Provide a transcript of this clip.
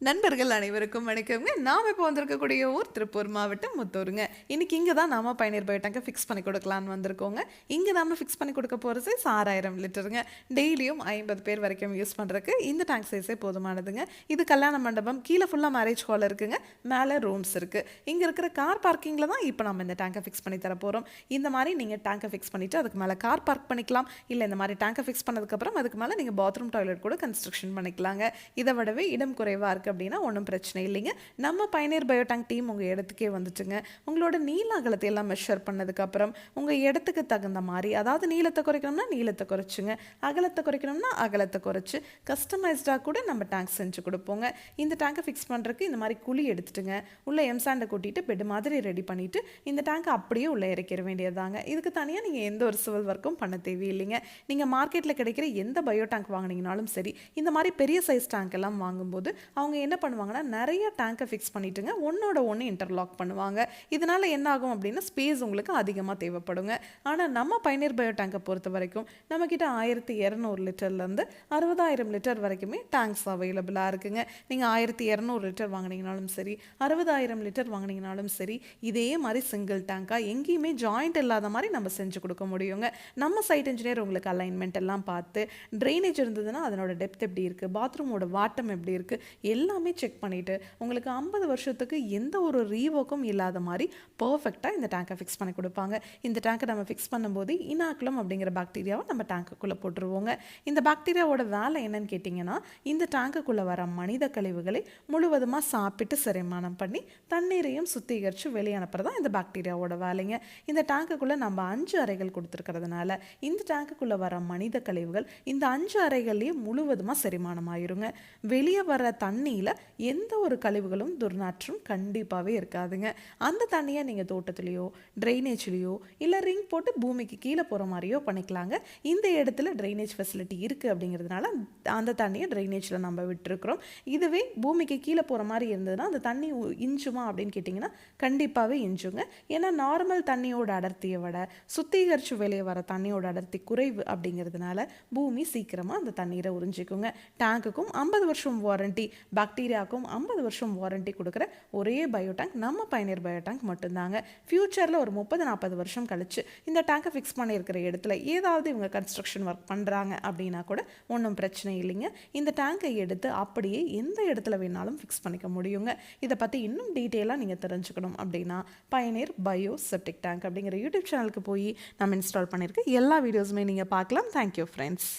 நண்பர்கள் அனைவருக்கும் வணக்கம்ங்க. நாம் இப்போ வந்திருக்கக்கூடிய ஊர் திருப்பூர் மாவட்டம் முத்தூருங்க. இன்னைக்கு இங்கே தான் நாம பயணியர் பயோ டேங்கை ஃபிக்ஸ் பண்ணி கொடுக்கலான்னு வந்திருக்கோங்க. இங்கே நாம ஃபிக்ஸ் பண்ணி கொடுக்க போகிற சைஸ் 6000 லிட்டருங்க. டெய்லியும் 50 பேர் வரைக்கும் யூஸ் பண்ணுறதுக்கு இந்த டேங்க் சைஸே போதுமானதுங்க. இது கல்யாண மண்டபம், கீழே ஃபுல்லாக மேரேஜ் ஹால் இருக்குங்க, மேலே ரூம்ஸ் இருக்குது. இங்கே இருக்கிற கார் பார்க்கிங்கில் தான் இப்போ நம்ம இந்த டேங்கை ஃபிக்ஸ் பண்ணி தர போகிறோம். இந்த மாதிரி நீங்கள் டேங்கை ஃபிக்ஸ் பண்ணிவிட்டு அதுக்கு மேலே கார் பார்க் பண்ணிக்கலாம். இல்லை இந்த மாதிரி டேங்கை ஃபிக்ஸ் பண்ணதுக்கப்புறம் அதுக்கு மேலே நீங்கள் பாத்ரூம் டாய்லெட் கூட கன்ஸ்ட்ரக்ஷன் பண்ணிக்கலாங்க. இதை விடவே இடம் குறைவாக இருக்குது அப்படின்னா ஒன்றும் பிரச்சனை இல்லைங்க. நம்ம பயணியர் பயோ டேங்க் டீம் உங்கள் இடத்துக்கே வந்துச்சுங்க. உங்களோட நீள அகலத்தை எல்லாம் மெஷர் பண்ணதுக்கப்புறம் உங்கள் இடத்துக்கு தகுந்த மாதிரி, அதாவது நீளத்தை குறைக்கணும்னா நீளத்தை குறைச்சுங்க, அகலத்தை குறைக்கணும்னா அகலத்தை குறைச்சி கஸ்டமைஸ்டாக கூட நம்ம டேங்க் செஞ்சு கொடுப்போங்க. இந்த டேங்கை ஃபிக்ஸ் பண்ணுறதுக்கு இந்த மாதிரி குழி எடுத்துட்டுங்க, உள்ளே எம்சாண்டை கூட்டிட்டு பெட் மாதிரி ரெடி பண்ணிவிட்டு இந்த டேங்கை அப்படியே உள்ளே இறக்கிற வேண்டியதாங்க. இதுக்கு தனியாக நீங்கள் எந்த ஒரு சிவில் ஒர்க்கும் பண்ண தேவையில்லைங்க. நீங்கள் மார்க்கெட்டில் கிடைக்கிற எந்த பயோ டேங்க் வாங்கினீங்கனாலும் சரி, இந்த மாதிரி பெரிய சைஸ் டேங்க் எல்லாம் வாங்கும்போது அவங்க என்ன பண்ணுவாங்கன்னா நிறைய டேங்கை ஃபிக்ஸ் பண்ணிட்டுங்க ஒன்னோட ஒன்று இன்டர்லாக் பண்ணுவாங்க. இதனால் என்ன ஆகும் அப்படின்னா ஸ்பேஸ் உங்களுக்கு அதிகமாக தேவைப்படுங்க. ஆனால் நம்ம பயணியர் பயோ டேங்கை பொறுத்த வரைக்கும் நம்மக்கிட்ட 1200 லிட்டர்லேருந்து 60000 லிட்டர் வரைக்குமே டேங்க்ஸ் அவைலபிளாக இருக்குங்க. நீங்கள் 1200 லிட்டர் வாங்கினீங்கனாலும் சரி, 60000 லிட்டர் வாங்கினீங்கனாலும் சரி, இதே மாதிரி சிங்கிள் டேங்காக எங்கேயுமே ஜாயிண்ட் இல்லாத மாதிரி நம்ம செஞ்சு கொடுக்க முடியுங்க. நம்ம சைட் இன்ஜினியர் உங்களுக்கு அலைன்மெண்ட் எல்லாம் பார்த்து, ட்ரைனேஜ் இருந்ததுன்னா அதனோட டெப்த் எப்படி இருக்குது, பாத்ரூமோட வாட்டம் எப்படி இருக்குது, எல்லாமே செக் பண்ணிவிட்டு உங்களுக்கு 50 வருஷத்துக்கு எந்த ஒரு ரீவோக்கும் இல்லாத மாதிரி பர்ஃபெக்டாக இந்த டேங்கை ஃபிக்ஸ் பண்ணி கொடுப்பாங்க. இந்த டேங்கை நம்ம ஃபிக்ஸ் பண்ணும்போது இனாக்குலம் அப்படிங்கிற பாக்டீரியாவை நம்ம டேங்குக்குள்ளே போட்டுருவோங்க. இந்த பாக்டீரியாவோட வேலை என்னன்னு கேட்டிங்கன்னா, இந்த டேங்குக்குள்ளே வர மனித கழிவுகளை முழுவதுமாக சாப்பிட்டு செரிமானம் பண்ணி தண்ணீரையும் சுத்திகரித்து வெளியே அனுப்புறது தான் இந்த பாக்டீரியாவோட வேலைங்க. இந்த டேங்குக்குள்ளே நம்ம 5 அறைகள் கொடுத்துருக்கிறதுனால இந்த டேங்குக்குள்ளே வர மனித கழிவுகள் இந்த 5 அறைகள்லேயே முழுவதுமாக செரிமானம் ஆயிருங்க. வெளியே வர தண்ணியில் எந்த ஒரு கழிவுகளும் துர்நாற்றம் கண்டிப்பாகவே இருக்காதுங்க. அந்த தண்ணியை நீங்கள் தோட்டத்துலேயோ ட்ரைனேஜ்லேயோ இல்லை ரிங் போட்டு பூமிக்கு கீழே போகிற மாதிரியோ பண்ணிக்கலாங்க. இந்த இடத்துல ட்ரைனேஜ் ஃபெசிலிட்டி இருக்குது அப்படிங்கிறதுனால அந்த தண்ணியை ட்ரைனேஜில் நம்ம விட்டுருக்குறோம். இதுவே பூமிக்கு கீழே போகிற மாதிரி இருந்ததுன்னா அந்த தண்ணி இஞ்சுமா அப்படின்னு கேட்டிங்கன்னா கண்டிப்பாகவே இஞ்சுங்க. ஏன்னா நார்மல் தண்ணியோட அடர்த்தியை விட சுத்திகரித்து வெளியே வர தண்ணியோட அடர்த்தி குறைவு அப்படிங்கிறதுனால பூமி சீக்கிரமாக அந்த தண்ணீரை உறிஞ்சிக்குங்க. டேங்குக்கும் 50 வருஷம் வாரண்டி, பாக்டீரியாவுக்கும் 50 வருஷம் வாரண்டி கொடுக்குற ஒரே பயோ டேங்க் நம்ம பயணியர் பயோ டேங்க் மட்டும்தாங்க. ஃப்யூச்சரில் ஒரு 30-40 வருஷம் கழிச்சு இந்த டேங்கை ஃபிக்ஸ் பண்ணியிருக்கிற இடத்துல ஏதாவது இவங்க கன்ஸ்ட்ரக்ஷன் ஒர்க் பண்ணுறாங்க அப்படின்னா கூட ஒன்றும் பிரச்சனை இல்லைங்க. இந்த டேங்கை எடுத்து அப்படியே எந்த இடத்துல வேணாலும் ஃபிக்ஸ் பண்ணிக்க முடியுங்க. இதை பற்றி இன்னும் டீட்டெயிலாக நீங்கள் தெரிஞ்சுக்கணும் அப்படின்னா பயணியர் பயோ செப்டிக் டேங்க் அப்படிங்கிற யூடியூப் சேனலுக்கு போய் நம்ம இன்ஸ்டால் பண்ணியிருக்க எல்லா வீடியோஸுமே நீங்கள் பார்க்கலாம். Thank you friends.